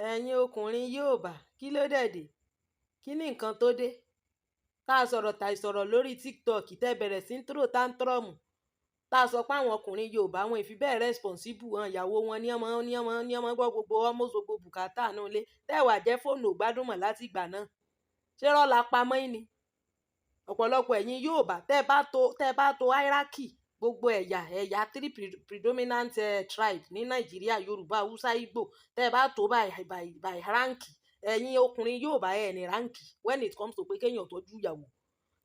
ẹ̀yin ọkùnrin yooba kí ló dé dé kí ni nǹkan tó dé tá a sọ̀rọ̀ tàìsọ̀rọ̀ lórí tiktok tẹ́ bẹ̀rẹ̀ sí ń tóró táńtírọ̀mù tá a sọ pé àwọn ọkùnrin yorùbá wọn ìfi bẹ́ẹ̀ responsible wọn ìyàwó wọn ní ọmọ gbọ́ gbogbo almost gbogbo bùkátà náà lé tẹ́wà jẹ́ fóònù ògbádùn mọ̀ láti ìgbà náà ṣé rọ́ọ̀lá pamọ́ yín ni ọ̀pọ̀lọpọ̀ ẹ̀yin yorùbá tẹ́ bá to hierarchy gbogbo ẹ̀yà three predominant tribe ní nàìjíríà yorùbá haúsá ìgbò tẹ́ bá tó by rank ẹ̀yin ọkùnrin yorùbá ẹ̀ ní rank when it comes to pé kéèyàn tọ́jú ìyàwó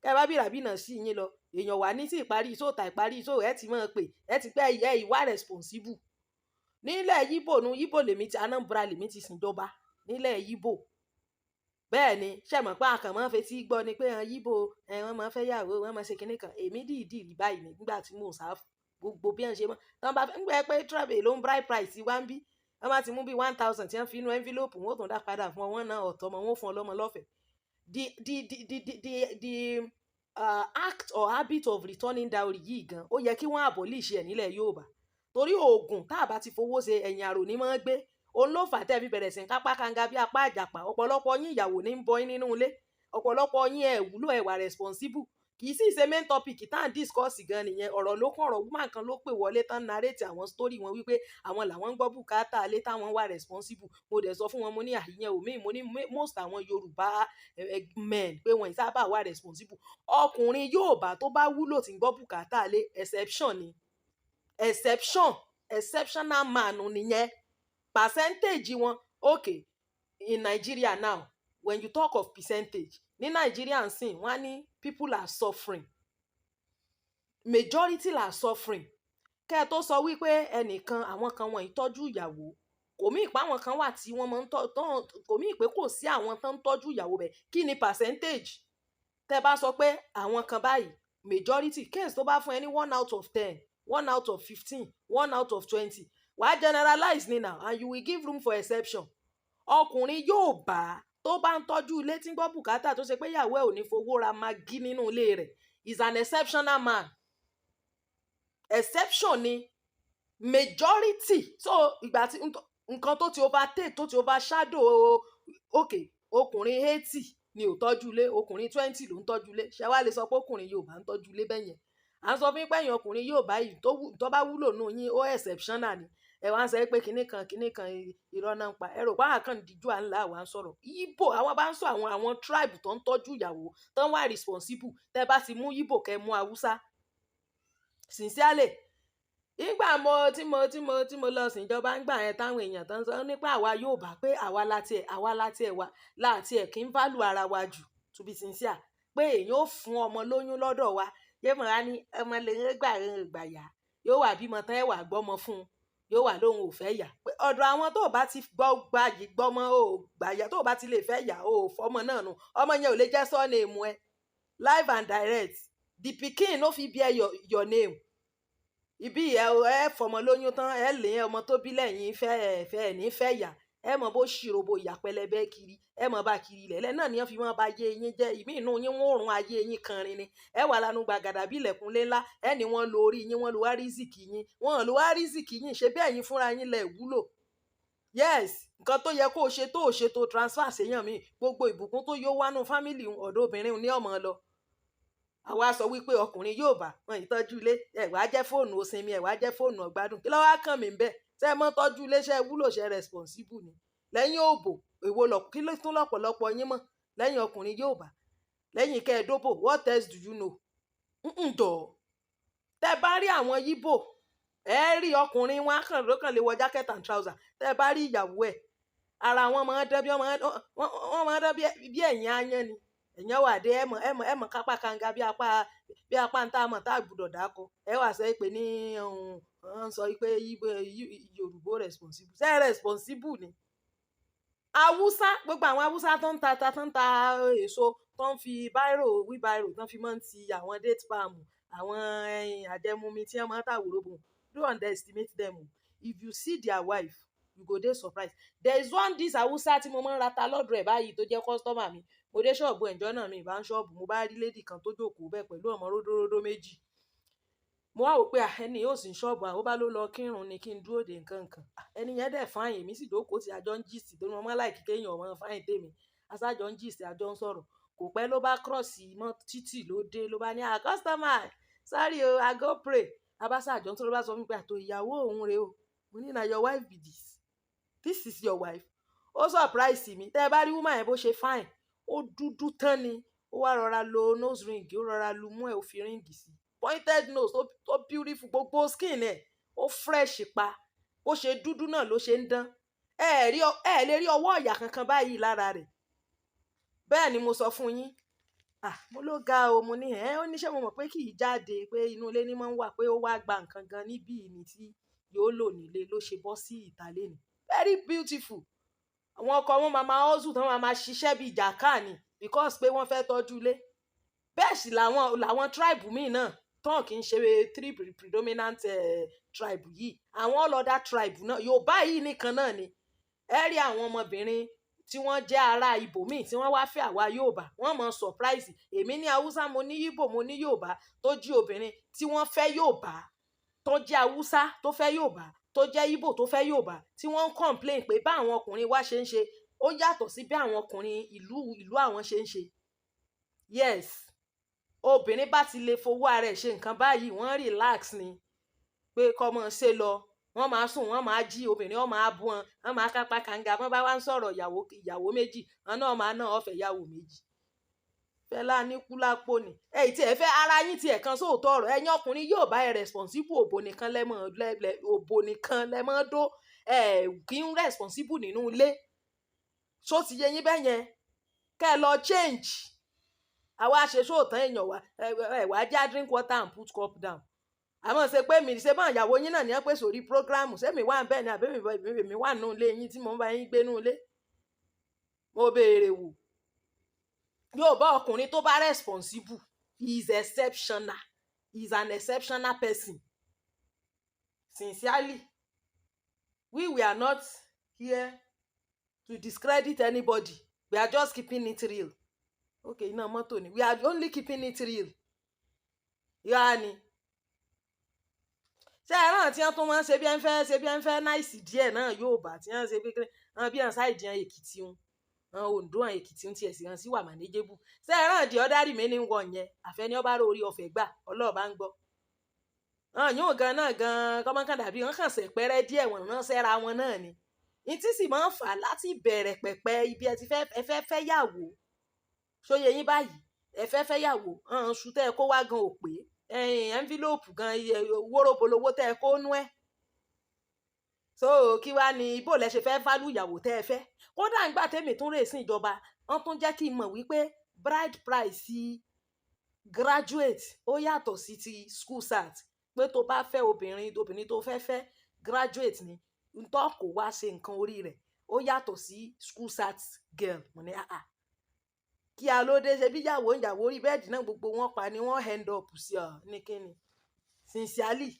kẹ́ bá bìràbìnà sí yín lọ èèyàn wà ní sí ìparí iṣó ta ìparí iṣó ẹ ti máa pè ẹ ti pẹ́ ẹ ìwà responsible nílẹ̀ yíbò nu yíbò lèmi ti Anambra lèmi ti sìnjọba nílẹ̀ yíbò bẹ́ẹ̀ ni ṣẹ̀mọ̀ pé àkàn máa ń fetí gbọ́ ni pé yíbò wọ́n máa ń fẹ́ yàwó wọ́n máa ń ṣe kinní kan èmi dìídì rí báyìí nígbà tí mò ń sá gbogbo bí wọ́n ṣe mọ́ tí wọ́n bá fẹ́ ń gbẹ́ pé travel ló ń bright price wá ń bí wọ́n bá ti mú bí 1000 tí wọ́n fi inú envelope wọn ó tún dá padà fún wọn náà ọ̀tọ̀ ọmọ wọn ó fún ọlọ́mọ lọ́fẹ̀ẹ́ the act or habit of returning dowry yìí gan ó yẹ kí wọ́n abolish ẹ̀ nílẹ̀ Yorùbá torí oògùn tá a bá ti fowó ṣe ẹ̀yìn àrò ní máa gbé òun ló fà tẹ́ fi bẹ̀rẹ̀ sí kápá kanga bí apá àjàpá ọ̀pọ̀lọpọ̀ yín ìyàwó ní ń bọ́ yín nínú ilé ọ̀pọ̀lọpọ̀ yín ẹ̀ wúlò ẹ̀ wà responsible kì í sì ṣe main topic tá à ń discuss gan nìyẹn ọ̀rọ̀ ló kàn ọ̀rọ̀ woman kan ló pè wọlé tán narrate àwọn story wọn wípé àwọn làwọn ń gbọ́ bùkátà alé táwọn wà responsible mo dẹ̀ sọ fún wọn mo ní àyẹn omi mo ní most àwọn Yorùbá men pé wọn ì sábà wà responsible ọkùnrin Yorùbá tó bá wúlò tí ń gbọ́ bùkátà alé exception ni exceptional man nìyẹn percentage wọn okay in Nigeria now when you talk of percentage ní Nigeria sìn wọ́n á ní people are suffering majority are suffering kẹ́ ẹ tó sọ wípé ẹnìkan àwọn kan wọ́n ìtọ́jú ìyàwó kò mí ìpá àwọn kan wà tí wọ́n máa ń kò mí ìpé kò sí àwọn tó ń tọ́jú ìyàwó bẹ̀ kí ni percentage tẹ́ bá sọ pé àwọn kan báyìí majority case tó bá fún ẹ ní 1 out of 10 1 out of 15 1 out of 20 wàá generalize ni now and you will give room for exception ọkùnrin Yorùbá tó bá ń tọ́jú ilé tí ń gbọ́ bùkátà tó ṣe pé ìyàwó ẹ̀ ò ní fowó ra magí nínú ilé rẹ̀ is an exceptional man exception ni majority so ìgbà tí nǹkan tó ti overtake tó ti overshadow okay ọkùnrin 80 ni ò tọ́jú ilé ọkùnrin 20 ló ń tọ́jú ilé ṣé wàá lè sọ pé ọkùnrin Yorùbá ń tọ́jú ilé bẹ́yẹn à ń sọ fún pẹ́yìn ọkùnrin Yorùbá yìí tó bá wúlò nù yín ó exceptional ni ẹ wá ń sọ pé kinní kan irọ́ náà ń pa ẹ̀rọ bá kàn díjú à ń là wá ń sọ̀rọ̀ Ìgbò àwọn bá ń sọ àwọn tribe tó ń tọ́jú ìyàwó tó ń wà responsible tẹ́ bá ti mú Ìgbò kẹ́ mú Haúsá sincerely ìgbà tí mo lọ síjọba ń gbà yẹn táwọn èèyàn tó ń sọ nípa àwa Yorùbá pé àwa láti ẹ̀ kí ń value ara wa jù to be sincere pé èèyàn ò fún ọmọ lóyún lọ́dọ̀ wa yé mọ̀ra ní ọmọ lè gbàyà yóò wà bímọ tán ẹ̀ wà gbọ́mọ fún un yóò wà lóhun ò fẹ́ yà pé ọ̀dọ̀ àwọn tó bá ti gbàyè gbọ́mọ ò gbàyà tó bá ti lè fẹ́ yà ò fọmọ náà nù ọmọ yẹn ò lè jẹ́ sọ́ọ̀nì èmu ẹ live and direct the pikin no fit bear your name ibi ẹ fọmọ lóyún tán ẹ lè ọmọ tó bí lẹ́yìn fẹ́ ní fẹ́ yà ẹ mọ̀ bó ṣìròbó ìyà pẹlẹbẹ kiri ẹ mọ̀ bá kiri ilẹ̀ náà ni wọ́n fi mọ́ bá yé yín jẹ́ ìmí inú yín wọ́n rún ayé yín kanrin ni ẹ wà lánú gbàgàdà bí ilẹ̀kùnlé ńlá ẹ ní wọ́n lo orí yín wọ́n lo wárísìkì yín wọ́n lo wárísìkì yín ṣe bẹ́ẹ̀ yín fúnra yín lẹ̀ wúlò yes nǹkan tó yẹ kó o ṣe tó transfer séyàn mi gbogbo ìbùkún tó yó wánú fámìlì ọ̀dọ̀ obìnrin ní ọmọ lọ àwa sọ wípé ọkùnrin Yorùbá wọn ìtọ́jú ilé ẹ wá jẹ́ fóònù òsinmi ẹ wá jẹ́ fóònù ọ̀gbádùn kí ló wá kàn mí bẹ́ẹ̀ ṣe mọ́ tọ́jú iléeṣẹ́ wúlò ṣe responsible ni lẹ́yìn òbò èwo lọ kí ló tún lọ́pọ̀lọpọ̀ yín mọ̀ lẹ́yìn ọkùnrin Yorùbá lẹ́yìn kẹ́ẹ̀dóbò what else do you know jọ̀ tẹ́ bá rí àwọn Yíbò ẹ rí ọkùnrin wọn lókàn lè wọ jacket and trouser tẹ́ bá rí ìyàwó ẹ̀ ara wọn máa ń dán bí ẹ̀yìn ayán ni ẹ̀yàn wà dé ẹ̀mọ̀ kápá kanga bí apá ń tá a mọ̀ tá a gbúdọ̀ dákọ ẹ wà sẹ́ pé ní wọ́n sọ pé Yorùbá responsible ṣe responsible ni Haúsá gbogbo àwọn Haúsá tó ń ta èso tó ń fi wheelbarrow tó ń fi máa ń ti àwọn date palm àwọn àjẹmumi tí wọ́n máa ń tàwòrò bò don't underestimate them if you see their wife you go dey surprised there is one this Haúsá tí mo máa ń rata lọ́dọ̀ ẹ̀ báyìí tó jẹ́ customer mi mo dé ṣọ́ọ̀bù ẹ̀jọ́ náà mi ìbá ń ṣọ́ọ̀bù mo bá rí lady kan tó jókòó bẹ́ẹ̀ pẹ̀lú ọmọ ródóródó méjì mo wá wò pé ẹni yóò sì ń ṣọ́ọ̀bù àwọn bá ló lọ kírun ni kí n dúró de nǹkan kan ẹni yẹn dẹ̀ fáyìn èmi sì dókòó tí àjọ ń gist tó ní wọn mọ́ láì kíkẹ́ èèyàn ọmọ fáyìn tèmi aṣáájọ ń gist àjọ ń sọ̀rọ̀ kò pẹ́ ló bá kírọ̀sì mọ́ títì ló dé ló bá ní customer sorry o I go pray abáṣá àjọ tó ló bá sọ fún mi pé àtò ìyàwó òun rèé o mo ní na your wife be this is your wife ó surprise mi tẹ́ ẹ bá rí woman yẹn bó ṣe fine ó dúdú tán ni ó wá rọra lo nose ring ó rọra lu mú ẹ̀ ó fi ríǹgì sí pointed nose tó beautiful gbogbo skin ẹ̀ ó fresh pa bó ṣe dúdú náà ló ṣe ń dán ẹ lè rí ọwọ́ ọ̀yà kankan báyìí lára rẹ̀ bẹ́ẹ̀ ni mo sọ fún yín mo ló ga o mo ní ó níṣẹ́ mo mọ̀ pé kì í jáde pé inú ilé ní máa ń wà pé ó wá gba nǹkan gan níbí ni tí yóò lò nílé ló ṣe bọ́ sí ìta lẹ́nu very beautiful àwọn ọkọ wọn máa hustle tán máa ṣiṣẹ́ bíi jàkáà ni because pé wọ́n fẹ́ tọ́jú ilé bẹ́ẹ̀ sì làwọn tribe míì náà tán kì í ṣe three predominant tribe yìí àwọn all other tribe náà Yorùbá yìí nìkan náà ni ẹ rí àwọn ọmọbìnrin tí wọ́n jẹ́ ará ibòmíì tí wọ́n wá fẹ́ àwa Yorùbá wọ́n mọ̀ surprise èmi ní Haúsá mo ní Ìgbò mo ní Yorùbá tó jí obìnrin tí wọ́n fẹ́ Yorùbá tó jẹ́ Haúsá tó fẹ́ Yorùbá tó jẹ́ Ìgbò tó fẹ́ Yorùbá tí wọ́n ń complain pé bá àwọn ọkùnrin wa ṣe ń ṣe ó yàtọ̀ sí bí àwọn ọkùnrin ìlú àwọn ṣe ń ṣe yes obìnrin bá ti lè fowó ara ẹ̀ ṣe nǹkan báyìí wọ́n relax ni pé kọ́mọ ṣe lọ wọ́n máa sùn wọ́n máa jí obìnrin wọ́n máa bú wọn wọ́n máa kápá kànga wọ́n bá wá ń sọ̀rọ̀ ìyàwó méjì wọn náà máa ná ọ̀fẹ́ ìyàwó méjì fẹlá ní kúlápó ni tí ẹ fẹ́ ara yín ti ẹ̀kan sóòótọ́ ọ̀rọ̀ ẹ̀yin ọkùnrin yóò bá ẹ responsible òbò nìkan lẹ́mọ́ dó kí ń responsible nínú ilé ṣó ti yẹ yín bẹ́yẹn kẹ́ ẹ lọ change àwa ṣe sóòtán èèyàn wa wá já drink water and put cup down àmọ́ ṣe pé mi ṣe bá ìyàwó yín náà ní ẹ pé sórí programu ṣé mi wà ń bẹ́ẹ̀ ni àbẹ́mi wà nínú ilé yín tí mo bá yín gbé nínú ilé mo béèrè wò yóò bá ọkùnrin tó bá responsible he is exceptional he is an exceptional person sincerely we are not here to discredit anybody we are just keeping it real okay iná mọ́tò ni we are only keeping it real yáà ni ṣé ẹ rántí wọn tó máa ń ṣe bí ẹ ń fẹ́ náìsì díẹ̀ náà yóò bá tí wọ́n ṣe bí wọ́n bí wọ́n ṣáìdì hàn Èkìtì wọn Oǹdó hàn Èkìtì ń tiẹ̀ sí hàn sí wà mànéjébù ṣé ẹ rántí ọ̀dárì mi ní wọ̀ yẹn àfẹ́ni ọba rò orí ọ̀fẹ́ gbà ọlọ́ọ̀bá ń gbọ́ yóò gan náà gan kọ́mọ́kàn dàbí wọn kàn ṣe pẹ́rẹ́ díẹ̀ wọn náà ṣẹ́ra wọn náà ni ní tí sì máa ń fà láti bẹ̀rẹ̀ pẹ̀pẹ̀ ibi ẹ ti fẹ́ yàwó ṣóye yín báyìí ẹ fẹ́ yàwó ṣù tẹ́ ẹ kó wá gan òpè envelope gan wóróbolówó tẹ́ ẹ kó nú ẹ̀ so kí wá ní ibo lẹ ṣe fẹ́ fálù ìyàwó tẹ́ ẹ fẹ́ kódà nígbà tẹ́mi tún rè sí ìjọba wọ́n tún jẹ́ kí n mọ̀ wípé bride price graduate ó yàtọ̀ sí ti school start pé tó bá fẹ́ obìnrin tó fẹ́ graduate ni ntọ́ kò wá ṣe nǹkan orí rẹ̀ ó yàtọ̀ sí school start girl mo ní kí a ló dé ṣe bí ìyàwó orí bẹ́ẹ̀dì náà gbogbo wọn pa ni wọ́n hand up sí ọ ní kíni sincerely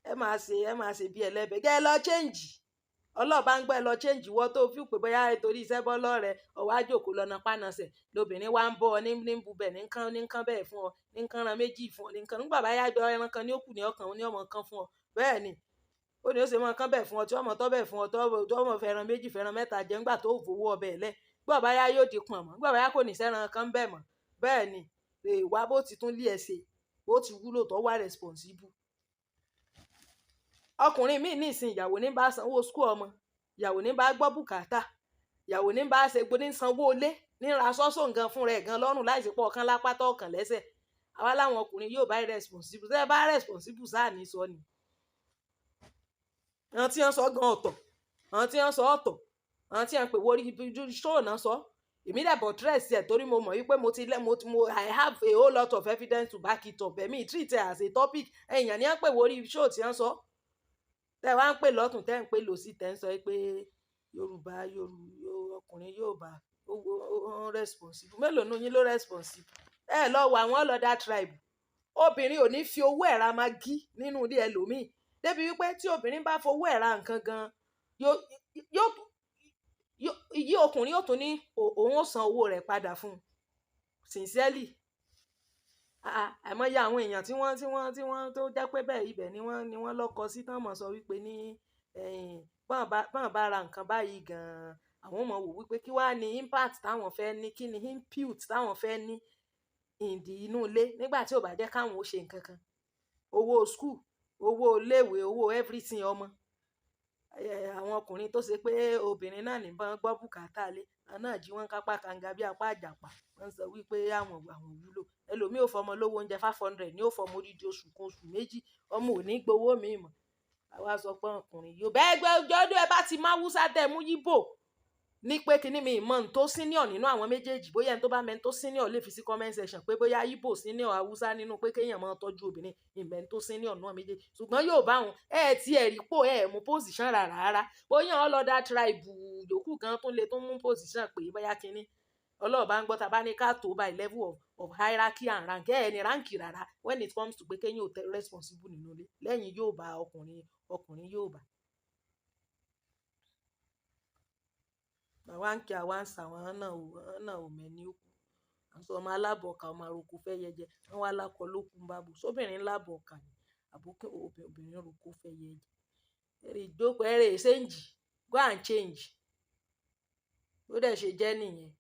ẹ máa ṣe bí ẹlẹ́bẹ̀ gẹ́ ẹ lọ change ọlọ́ọ̀bá ń gbọ́ ẹ lọ change wọ́n tó fi pé bóyá torí iṣẹ́ bọ́ lọ́rẹ̀ ọ̀wá jòkó lọ́nà pánasẹ̀ lóbìnrin wa ń bọ́ ọ ní bubẹ̀ ní nǹkan bẹ́ẹ̀ fún ọ ní nǹkan ran méjì fún ọ ní nǹkan nígbà bá yájọ ẹran kan ní òkú ní ọkàn ní ọmọ kan fún ọ bẹ́ẹ̀ ni ó ní ó ṣe mọ nǹkan bẹ́ẹ̀ fún ọ tí ọmọ tọ́ bẹ́ẹ̀ fún ọ tó ọmọ fẹ́ràn méjì fẹ́ràn mẹ́ta jẹ́ ńgbà tó fowó ọbẹ̀ lẹ̀ gbọ́ bá yá yóò di pọ̀n mọ́ gbọ́ bá yá kò ní sẹ́ran kan bẹ́ẹ̀ mọ́ bẹ́ẹ̀ ni wá bó ti tún lé ẹ ṣe bó ti wúlò tó wà responsible ọkùnrin míì ní ìsìn ìyàwó ní bá sanwó skul ọmọ ìyàwó ní bá gbọ́ bùkátà ìyàwó ní bá ṣe gbóní sanwó ilé ní ra sọ́sọ́ nǹkan fún rẹ̀ gan lọ́rùn láì sí pọ̀ ọ̀kan lápá tó ọ̀kan lẹ́sẹ̀ àwa láwọn ọkùnrin yóò bá responsible tẹ́ ẹ bá responsible sáà ní sọ ni àwọn tí wọ́n sọ gan ọ̀tọ̀ àwọn tí wọ́n sọ ọ̀tọ̀ àwọn tí wọ́n pè wọ́n rí ṣóò náà sọ èmi dẹ̀ bọ̀ dress ẹ̀ torí mo mọ̀ wípé I have a whole lot of evidence to back it up ẹ̀mí treat it as a topic èèyàn ní wọ́n pè wọ́n rí ṣóò tí wọ́n sọ tẹ́ wá ń pè lọ́tún tẹ́ ń pè lòsì tẹ́ ń sọ pé Yorùbá ọkùnrin Yorùbá ó responsible mélòó nù yín ló responsible ẹ lọ wọ àwọn ọlọ́dà tribe obìnrin ò ní fi owó ẹ̀ ra magí nínú ilé ẹlòmíì débi wípé tí obìnrin bá fowó ẹ̀ ra nǹkan gan yí ọkùnrin yóò tún ní òun ó san owó rẹ̀ padà fún un sincerely àìmọye àwọn èèyàn tí wọ́n tó jẹ́ pé bẹ́ẹ̀ ibẹ̀ ni wọ́n lọ́kọ sí tán mọ̀ sọ wípé ní bọ́n bá ra nǹkan báyìí gan-an àwọn mọ̀ wò wípé kí wá ní impact táwọn fẹ́ ní, kí ni input táwọn fẹ́ ní ìdí inú ilé nígbà tí ò bá jẹ́ káwọn ó ṣe nǹkan kan. Owó school, owó iléèwé, owó everything ọmọ. Àwọn ọkùnrin tó ṣe pé obìnrin náà nìbọn gbọ́ bùkátà lé àwọn náà jí wọ́n kápá kanga bí apá àjàpá wọ́n sọ wípé àwọn wúlò. Ẹlòmíì ò fọmọ lówó oúnjẹ 500 ní ó fọmọ odidi oṣù kan oṣù méjì ọmọ ò ní gbowó mi mọ́. Àwa sọ pé ọkùnrin yóò bẹ́ẹ̀ gbé ọjọ́ ẹ bá ti má wúsá tẹ̀ mú yíbò ní pé kíní mi ìmọ̀ n tó senior nínú àwọn méjèèjì bóyá ẹni tó bá mẹ́ni tó senior lè fi sí comment section pé bóyá Ìgbò senior Haúsá nínú pé kéèyàn máa tọ́jú obìnrin ìmẹ́ni tó senior náà méjèèjì ṣùgbọ́n yóò bá wọn ti ẹ̀rí pò mú position rárá bóyá ọlọ́dà tribe yòókù gan tó lè tó mú position pé bóyá kíní ọlọ́ọ̀bá ń gbọ́ ta bá ní ká tó by level of hierarchy and rank ní ránkì rárá when it comes to pé kéèyàn ò tẹ́ responsible nínú ilé lẹ́yìn yóò bá ọkùnrin yóò bá. àwa ń kí àwa ń sà wọn náà ò mẹ́ni ó kú àṣọ ọmọ alábọ̀ọ̀kà ọmọ àròkọ fẹ́ yẹjẹ wọn wá lákọ ló kún bábù sóbìnrin lábọ̀ọ̀kà ni àbókè obìnrin ròkó fẹ́ yẹjẹ èrè ìjókòó ẹ̀rẹ̀ ṣéǹjì go and change ó dẹ̀ ṣe jẹ́ nìyẹn.